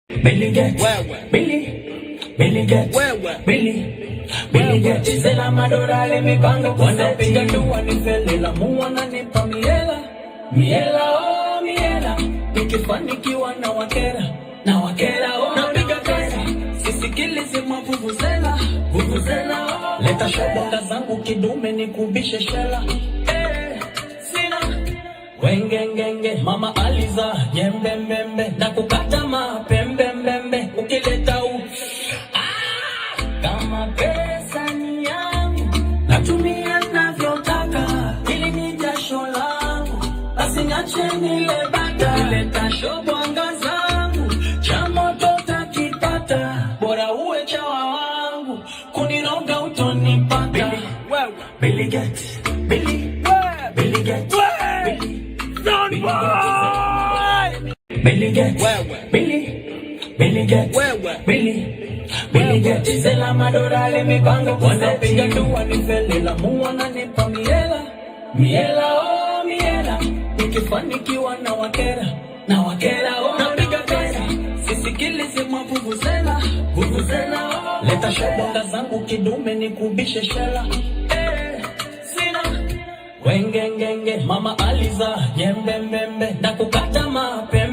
Billy Gates, Billy Gates, Billy Gates, zela madorale mipango wanapiga dua nifele la muwana nipa miela oh miela, nikifanikiwa na wakera oh napiga pesa, sisikilize mavuvuzela oh, leta shobonga zangu kidume nikubishe shela sina wengengenge mama aliza jembe mbembe na kukata mapembe mbembe ukileta kama pesa ni yangu natumia navyotaka ili ni jasho langu basi niache nile bata ileta shobonga zangu cha moto takipata bora uwe chawa wangu kuniroga utonipata Billy Gates Billy Gates Billy Gates Billy Gates zela madorale mipango wanapiga dua nifele la muwana nipa miela oh miela, nikifanikiwa na wakera oh napiga pesa, sisikilize mavuvuzela oh, leta shobonga zangu kidume nikubishe shela sina wengengenge mama aliza jembe mbembe na kukata mapembe